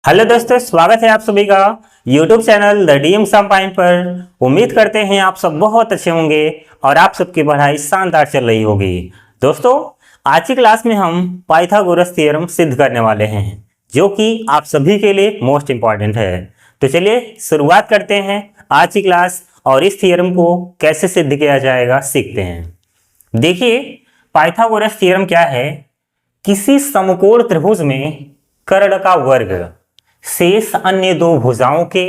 Hello दोस्तों, स्वागत है आप सभी का YouTube channel the DM sum point पर। उम्मीद करते हैं आप सब बहुत अच्छे होंगे और आप सबकी पढ़ाई शानदार चल रही होगी। दोस्तों, आज की क्लास में हम पाइथागोरस थ्योरम सिद्ध करने वाले हैं, जो कि आप सभी के लिए मोस्ट इंपॉर्टेंट है। तो चलिए शुरुआत करते हैं आज की क्लास और इस थ्योरम को कैसे सिद्ध किया जाएगा सीखते हैं। देखिए, पाइथागोरस थ्योरम क्या है। किसी समकोण त्रिभुज में कर्ण का वर्ग शेष अन्य दो भुजाओं के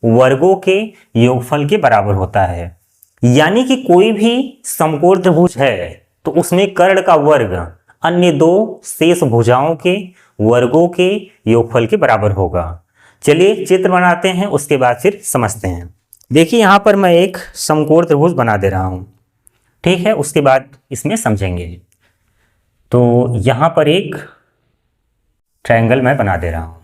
वर्गों के योगफल के बराबर होता है। यानी कि कोई भी समकोण त्रिभुज है तो उसमें कर्ण का वर्ग अन्य दो शेष भुजाओं के वर्गों के योगफल के बराबर होगा। चलिए चित्र बनाते हैं, उसके बाद फिर समझते हैं। देखिए, यहां पर मैं एक समकोण त्रिभुज बना दे रहा हूं, ठीक है। उसके बाद इसमें समझेंगे। तो यहां पर एक ट्रायंगल मैं बना दे रहा हूं।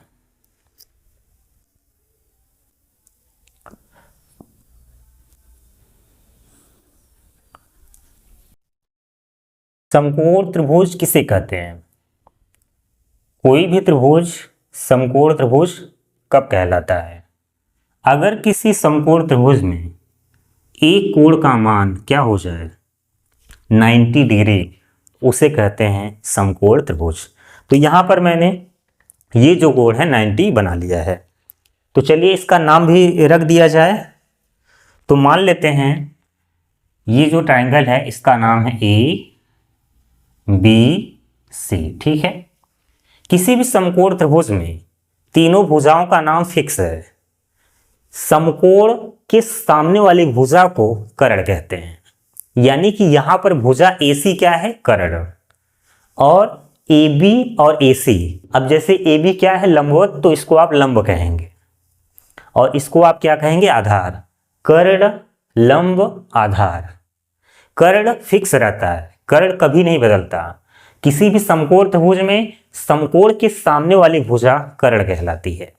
समकोण त्रिभुज किसे कहते हैं? कोई भी त्रिभुज समकोण त्रिभुज कब कहलाता है? अगर किसी समकोण त्रिभुज में एक कोण का मान क्या हो जाए 90 डिग्री, उसे कहते हैं समकोण त्रिभुज। तो यहां पर मैंने ये जो कोण है 90 बना लिया है। तो चलिए इसका नाम भी रख दिया जाए। तो मान लेते हैं ये जो ट्रायंगल है इसका नाम है ए बी सी, ठीक है। किसी भी समकोण त्रिभुज में तीनों भुजाओं का नाम फिक्स है। समकोण के सामने वाली भुजा को कर्ण कहते हैं। यानी कि यहां पर भुजा AC क्या है? कर्ण। और AB और AC, अब जैसे AB क्या है? लंबवत, तो इसको आप लंब कहेंगे और इसको आप क्या कहेंगे? आधार। कर्ण लंब आधार। कर्ण फिक्स रहता है, कर्ण कभी नहीं बदलता। किसी भी समकोण त्रिभुज में समकोण के सामने वाली भुजा कर्ण कहलाती है।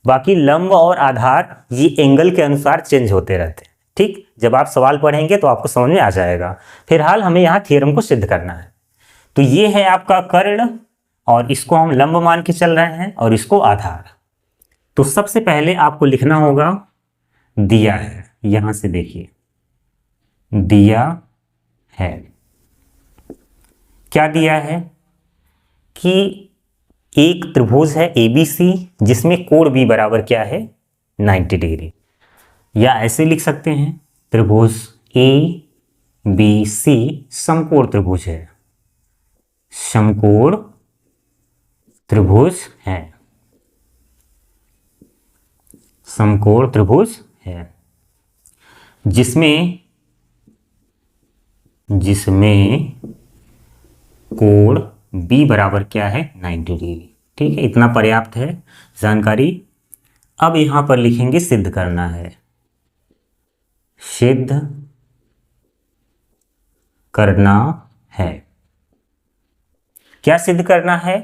बाकी लंब और आधार ये एंगल के अनुसार चेंज होते रहते हैं, ठीक। जब आप सवाल पढ़ेंगे तो आपको समझ में आ जाएगा। फिलहाल हमें यहाँ थ्योरम को सिद्ध करना है। तो ये है आपका कर्ण और इसको हम लंब मान के चल रहे हैं और इसको आधार। तो सबसे पहले आपको लिखना होगा दिया है। यहां से देखिए, दिया है। क्या दिया है कि एक त्रिभुज है ABC जिसमें कोण B बराबर क्या है? 90 डिग्री। या ऐसे लिख सकते हैं त्रिभुज ABC समकोण त्रिभुज है। समकोण त्रिभुज है। समकोण त्रिभुज है जिसमें कोण B बराबर क्या है? 90 डिग्री, ठीक है। इतना पर्याप्त है जानकारी। अब यहां पर लिखेंगे सिद्ध करना है। सिद्ध करना है। क्या सिद्ध करना है?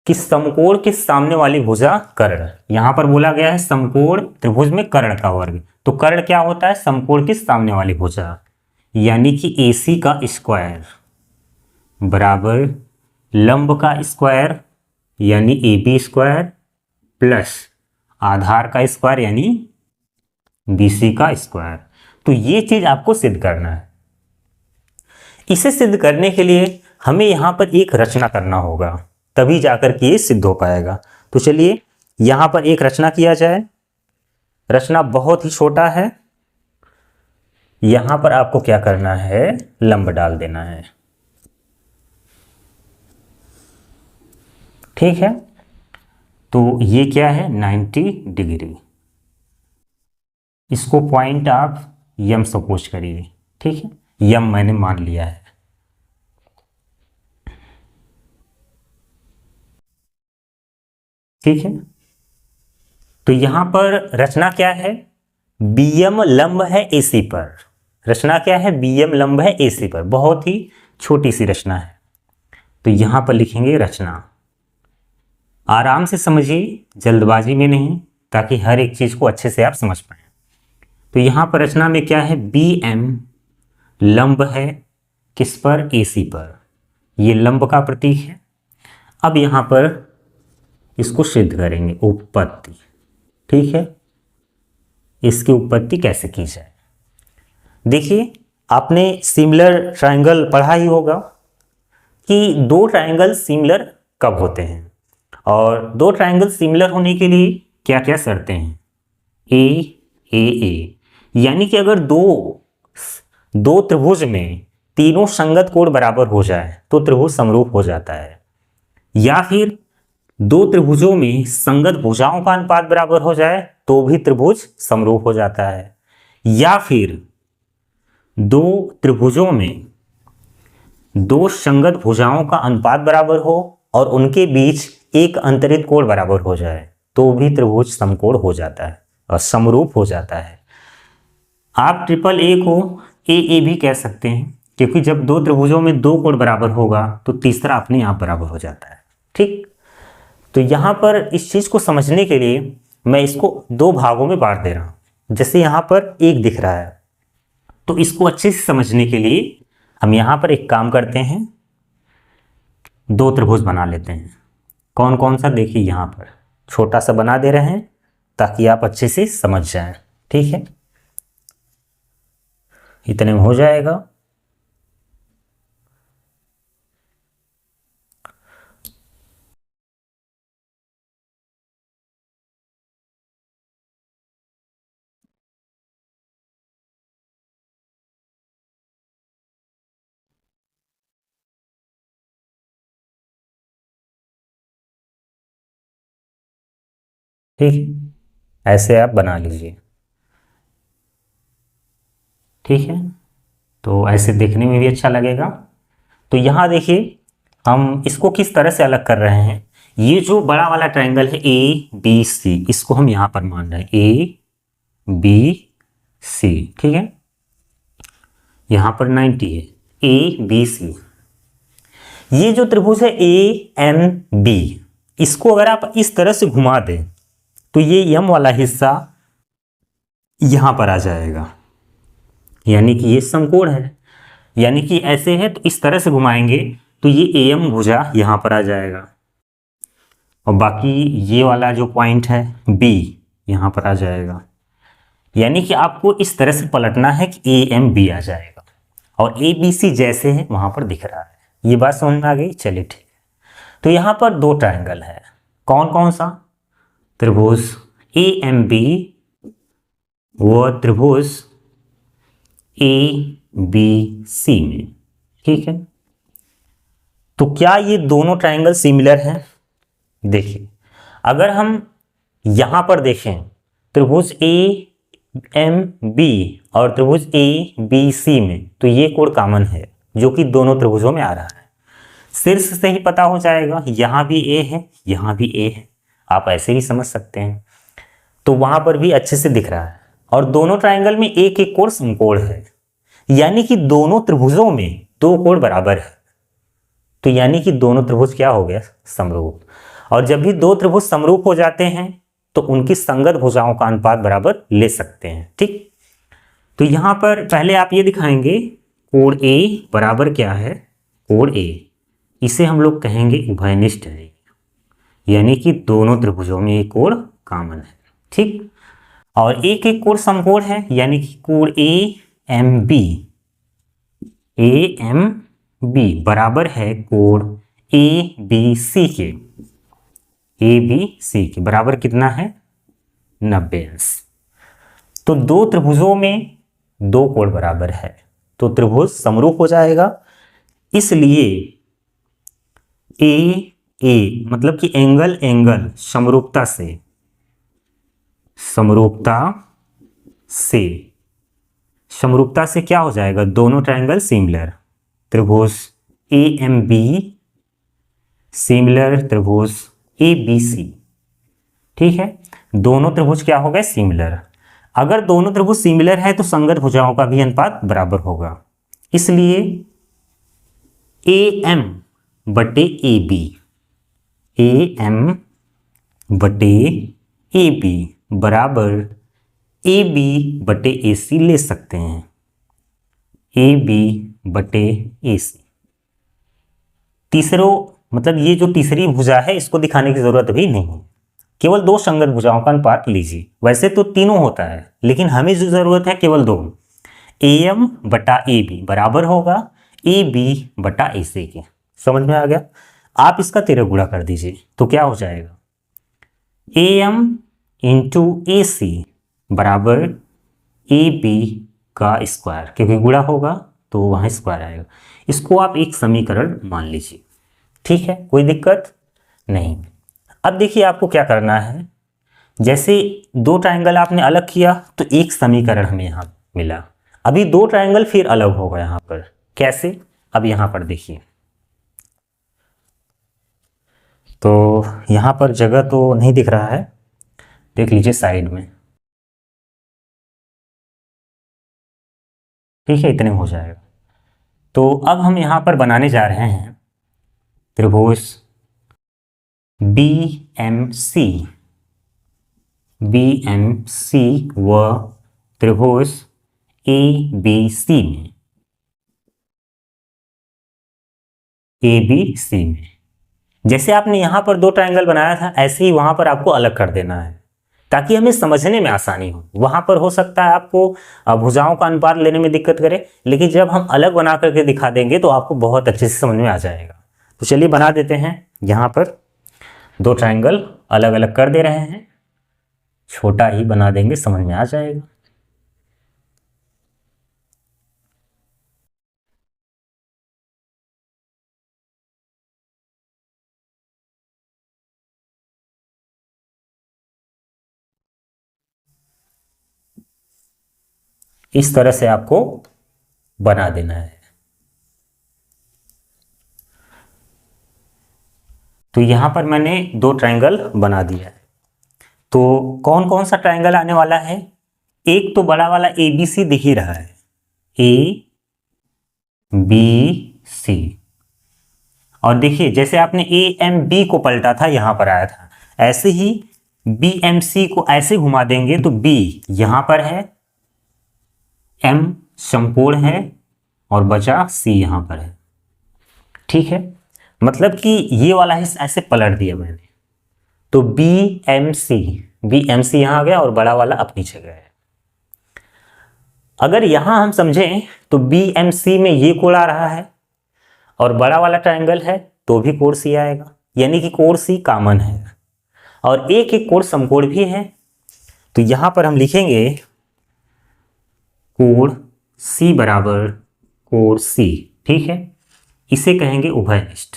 कि समकोण के सामने वाली भुजा कर्ण। यहां पर बोला गया है समकोण त्रिभुज में कर्ण का वर्ग। तो कर्ण क्या होता है? समकोण के सामने वाली भुजा। यानी कि AC का स्क्वायर बराबर लंब का स्क्वायर यानी AB स्क्वायर प्लस आधार का स्क्वायर यानी BC का स्क्वायर। तो ये चीज आपको सिद्ध करना है। इसे सिद्ध करने के लिए हमें यहां पर एक रचना करना होगा, तभी जाकर के ये सिद्ध हो पाएगा। तो चलिए यहां पर एक रचना किया जाए। रचना बहुत ही छोटा है। यहां पर आपको क्या करना है? लंब डाल देना है, ठीक है। तो ये क्या है? 90 डिग्री। इसको पॉइंट आप यम सपोज करिए, ठीक है। यम मैंने मान लिया है, ठीक है। तो यहां पर रचना क्या है? BM लंब है AC पर। रचना क्या है? BM लंब है AC पर। बहुत ही छोटी सी रचना है। तो यहां पर लिखेंगे रचना। आराम से समझिए, जल्दबाजी में नहीं, ताकि हर एक चीज को अच्छे से आप समझ पाए। तो यहां पर रचना में क्या है? BM लंब है किस पर? AC पर। ये लंब का प्रतीक है। अब यहां पर इसको सिद्ध करेंगे, उत्पत्ति। ठीक है, इसकी उत्पत्ति कैसे की जाए। देखिए, आपने सिमिलर ट्रायंगल पढ़ा ही होगा कि दो ट्रायंगल सिमिलर कब होते हैं, और दो ट्रायंगल सिमिलर होने के लिए क्या क्या शर्तें हैं। ए यानी कि अगर दो त्रिभुज में तीनों संगत कोण बराबर हो जाए तो त्रिभुज समरूप हो जाता है, या फिर दो त्रिभुजों में संगत भुजाओं का अनुपात बराबर हो जाए तो भी त्रिभुज समरूप हो जाता है, या फिर दो त्रिभुजों में दो संगत भुजाओं का अनुपात बराबर हो और उनके बीच एक अंतरित कोण बराबर हो जाए तो भी त्रिभुज समकोण हो जाता है और समरूप हो जाता है। आप ट्रिपल ए को ए भी कह सकते हैं, क्योंकि जब दो त्रिभुजों में दो कोण बराबर होगा तो तीसरा अपने आप बराबर हो जाता है। ठीक, तो यहाँ पर इस चीज़ को समझने के लिए मैं इसको दो भागों में बांट दे रहा हूँ। जैसे यहाँ पर एक दिख रहा है, तो इसको अच्छे से समझने के लिए हम यहाँ पर एक काम करते हैं, दो त्रिभुज बना लेते हैं। कौन कौन सा, देखिए यहाँ पर छोटा सा बना दे रहे हैं ताकि आप अच्छे से समझ जाएं। ठीक है, इतने में हो जाएगा। ठीक है, ऐसे आप बना लीजिए। ठीक है, तो ऐसे देखने में भी अच्छा लगेगा। तो यहाँ देखिए, हम इसको किस तरह से अलग कर रहे हैं। ये जो बड़ा वाला ट्रायंगल है ए बी सी, इसको हम यहाँ पर मान रहे हैं ए बी सी। ठीक है, यहाँ पर 90 है, ए बी सी। ये जो त्रिभुज है ए एम बी, इसको अगर आप इस तरह से घुमा दें तो ये यम वाला हिस्सा यहाँ पर आ जाएगा, यानी कि ये समकोण है। यानी कि ऐसे है तो इस तरह से घुमाएंगे तो ये एम भुजा यहाँ पर आ जाएगा, और बाकी ये वाला जो पॉइंट है बी यहाँ पर आ जाएगा। यानी कि आपको इस तरह से पलटना है कि ए एम बी आ जाएगा, और ए बी सी जैसे है वहाँ पर दिख रहा है। ये बात समझ में आ गई, चलिए ठीक है। तो यहाँ पर दो ट्रायंगल है, कौन कौन सा, त्रिभुज ए एम बी व त्रिभुज ए बी सी में। ठीक है, तो क्या ये दोनों ट्रायंगल सिमिलर हैं। देखिए, अगर हम यहां पर देखें त्रिभुज ए एम बी और त्रिभुज ए बी सी में, तो ये कोण कॉमन है जो कि दोनों त्रिभुजों में आ रहा है। शीर्ष से ही पता हो जाएगा, यहां भी ए है यहां भी ए है, आप ऐसे भी समझ सकते हैं। तो वहां पर भी अच्छे से दिख रहा है, और दोनों ट्रायंगल में एक एक कोण समकोण है, यानी कि दोनों त्रिभुजों में दो कोण बराबर है। तो यानी कि दोनों त्रिभुज क्या हो गया, समरूप। और जब भी दो त्रिभुज समरूप हो जाते हैं तो उनकी संगत भुजाओं का अनुपात बराबर ले सकते हैं। ठीक, तो यहां पर पहले आप ये दिखाएंगे कोण ए बराबर क्या है, कोण ए, इसे हम लोग कहेंगे उभयनिष्ठ है, यानी कि दोनों त्रिभुजों में एक कोण कॉमन है। ठीक, और एक एक कोण समकोण है, यानी कि कोण ए एम बी बराबर है कोण ए बी सी के। ए बी सी के बराबर कितना है, 90 अंश। तो दो त्रिभुजों में दो कोण बराबर है तो त्रिभुज समरूप हो जाएगा। इसलिए ए मतलब कि एंगल एंगल समरूपता से क्या हो जाएगा, दोनों ट्रायंगल सिमिलर। त्रिभुज ए एम बी सिमिलर त्रिभुज ए बी सी। ठीक है, दोनों त्रिभुज क्या हो गए, सिमिलर। अगर दोनों त्रिभुज सिमिलर है तो संगत भुजाओं का भी अनुपात बराबर होगा। इसलिए ए एम बटे ए बी, ए एम बटे ए बी बराबर ए बी बटे ए सी ले सकते हैं, ए बी बटे ए सी। तीसरों मतलब ये जो तीसरी भुजा है इसको दिखाने की जरूरत भी नहीं है, केवल दो संगत भुजाओं का अनुपात लीजिए। वैसे तो तीनों होता है लेकिन हमें जो जरूरत है केवल दो, AM बटा AB बराबर होगा AB बटा AC के। समझ में आ गया? आप इसका तिरक गुणा कर दीजिए तो क्या हो जाएगा, AM इंटू AC बराबर AB का स्क्वायर, क्योंकि गुणा होगा तो वहाँ स्क्वायर आएगा। इसको आप एक समीकरण मान लीजिए। ठीक है, कोई दिक्कत नहीं। अब देखिए आपको क्या करना है, जैसे दो ट्रायंगल आपने अलग किया तो एक समीकरण हमें यहाँ मिला, अभी दो ट्रायंगल फिर अलग होगा यहाँ पर। कैसे? अब यहाँ पर देखिए, तो यहाँ पर जगह तो नहीं दिख रहा है, देख लीजिए साइड में। ठीक है, इतने हो जाएगा। तो अब हम यहाँ पर बनाने जा रहे हैं त्रिभुज BMC व त्रिभुज ABC में। जैसे आपने यहां पर दो ट्रायंगल बनाया था ऐसे ही वहां पर आपको अलग कर देना है ताकि हमें समझने में आसानी हो। वहां पर हो सकता है आपको भुजाओं का अनुपात लेने में दिक्कत करे, लेकिन जब हम अलग बना करके दिखा देंगे तो आपको बहुत अच्छे से समझ में आ जाएगा। तो चलिए बना देते हैं। यहाँ पर दो ट्रायंगल अलग अलग कर दे रहे हैं, छोटा ही बना देंगे, समझ में आ जाएगा। इस तरह से आपको बना देना है। तो यहां पर मैंने दो ट्रायंगल बना दिया है। तो कौन कौन सा ट्रायंगल आने वाला है, एक तो बड़ा वाला ABC दिख ही रहा है, ABC। और देखिए जैसे आपने AMB को पलटा था यहां पर आया था, ऐसे ही BMC को ऐसे घुमा देंगे तो B यहां पर है, M समकोण है और बचा C यहां पर है। ठीक है, मतलब कि ये वाला हिस्सा ऐसे पलट दिया मैंने, तो BMC यहां आ गया और बड़ा वाला अपनी जगह है। अगर यहां हम समझें तो BMC में ये कोण आ रहा है और बड़ा वाला ट्रायंगल है तो भी कोण C आएगा, यानी कि कोण C कॉमन है और एक एक कोण समकोण भी है। तो यहां पर हम लिखेंगे कोण C बराबर कोण C। ठीक है, इसे कहेंगे उभयनिष्ठ।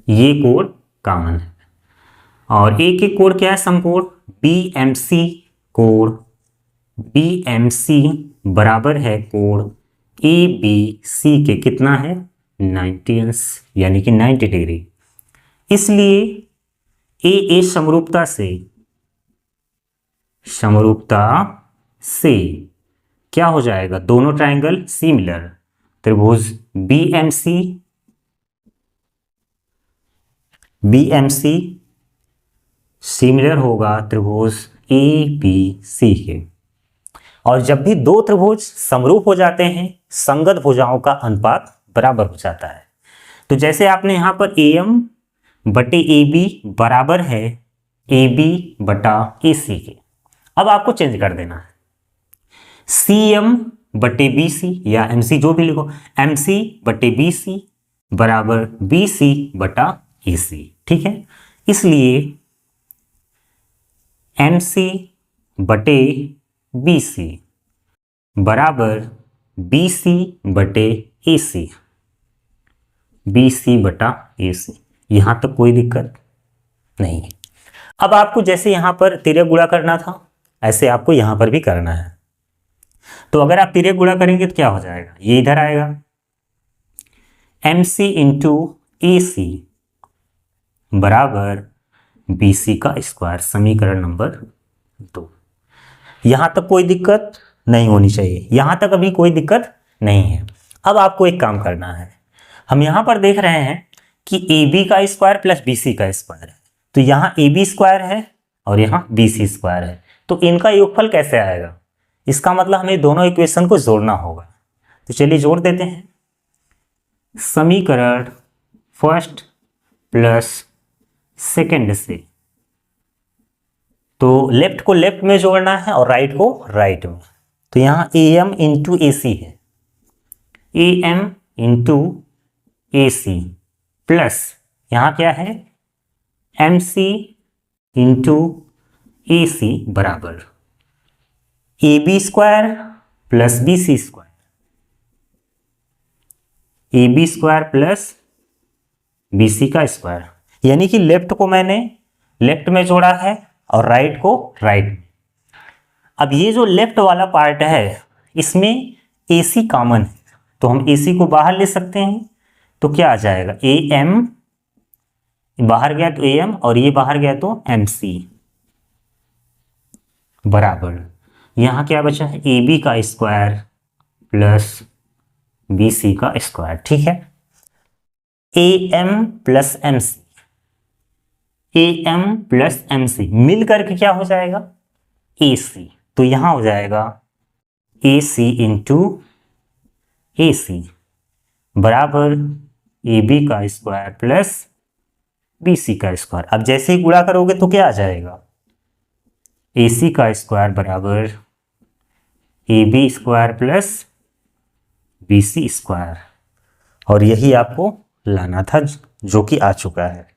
ये कोण कॉमन है और एक एक कोण क्या है, समकोण। BMC बराबर है कोण ABC के, कितना है, 90 अंश, यानी कि 90 डिग्री। इसलिए AA समरूपता से क्या हो जाएगा, दोनों ट्रायंगल सिमिलर, त्रिभुज BMC सिमिलर होगा त्रिभुज ABC के। और जब भी दो त्रिभुज समरूप हो जाते हैं संगत भुजाओं का अनुपात बराबर हो जाता है। तो जैसे आपने यहां पर AM बटे AB बराबर है AB बटा AC के, अब आपको चेंज कर देना है, CM बटे BC या MC जो भी लिखो, MC बटे BC बराबर BC बटा AC। ठीक है, इसलिए MC बटे BC बराबर BC बटे AC, BC बटा AC। यहां तक कोई दिक्कत नहीं। अब आपको जैसे यहां पर तिर्यक गुणा करना था ऐसे आपको यहां पर भी करना है। तो अगर आप तिर्यक गुणा करेंगे तो क्या हो जाएगा, ये इधर आएगा, MC इंटू AC बराबर BC का स्क्वायर, समीकरण नंबर 2। यहां तक कोई दिक्कत नहीं होनी चाहिए, यहां तक अभी कोई दिक्कत नहीं है। अब आपको एक काम करना है, हम यहां पर देख रहे हैं कि AB का स्क्वायर प्लस BC का स्क्वायर है, तो यहां AB स्क्वायर है और यहां BC स्क्वायर है, तो इनका योगफल कैसे आएगा, इसका मतलब हमें दोनों इक्वेशन को जोड़ना होगा। तो चलिए जोड़ देते हैं। समीकरण फर्स्ट प्लस सेकंड से, तो लेफ्ट को लेफ्ट में जोड़ना है और राइट को राइट में। तो यहाँ ए एम इंटू ए सी है, A M into A C plus यहाँ क्या है M C into A C बराबर A B square plus B C square, A B square plus B C का स्क्वायर। यानी कि लेफ्ट को मैंने लेफ्ट में जोड़ा है और राइट को राइट में। अब ये जो लेफ्ट वाला पार्ट है इसमें ए सी कॉमन है, तो हम ए सी को बाहर ले सकते हैं। तो क्या आ जाएगा ए एम, बाहर गया तो ए एम और ये बाहर गया तो एम सी बराबर यहाँ क्या बचा है ए बी का स्क्वायर प्लस बी सी का स्क्वायर। ठीक है, A M plus M C, A M plus M C मिल करके क्या हो जाएगा ए सी। तो यहां हो जाएगा ए सी इंटू ए सी बराबर ए बी का स्क्वायर प्लस बी सी का स्क्वायर। अब जैसे ही गुणा करोगे तो क्या आ जाएगा ए सी का स्क्वायर बराबर A B square plus B C square, और यही आपको लाना था जो कि आ चुका है।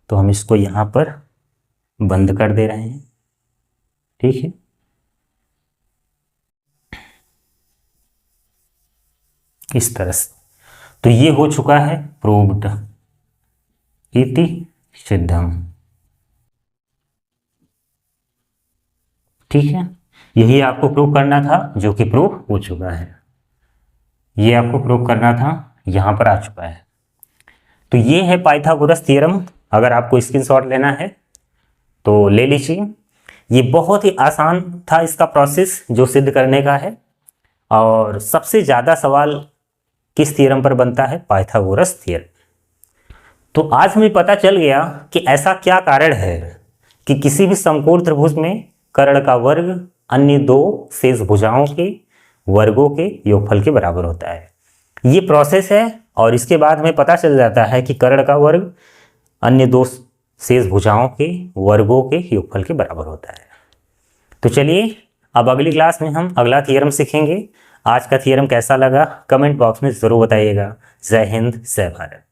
तो हम इसको यहाँ पर बंद कर दे रहे हैं। ठीक है, इस तरह से। तो ये हो चुका है प्रूव्ड इति सिद्धम। ठीक है, यही आपको प्रूव करना था जो कि प्रूव हो चुका है। ये आपको प्रूव करना था, यहाँ पर आ चुका है। तो ये है पाइथागोरस थ्योरम। अगर आपको स्क्रीनशॉट लेना है तो ले लीजिए। ये बहुत ही आसान था इसका प्रोसेस जो सिद्ध करने का है, और सबसे ज़्यादा सवाल किस थ्योरम पर बनता है पाइथागोरस थ्योरम। तो आज हमें पता चल गया कि ऐसा क्या कारण है कि किसी भी समकोण त्रिभुज में कर्ण का वर्ग अन्य दो शेष भुजाओं के वर्गों के योगफल के बराबर होता है। ये प्रोसेस है, और इसके बाद हमें पता चल जाता है कि कर्ण का वर्ग अन्य दो शेष भुजाओं के वर्गों के योगफल के बराबर होता है। तो चलिए अब अगली क्लास में हम अगला थ्योरम सीखेंगे। आज का थ्योरम कैसा लगा कमेंट बॉक्स में ज़रूर बताइएगा। जय हिंद, जय भारत।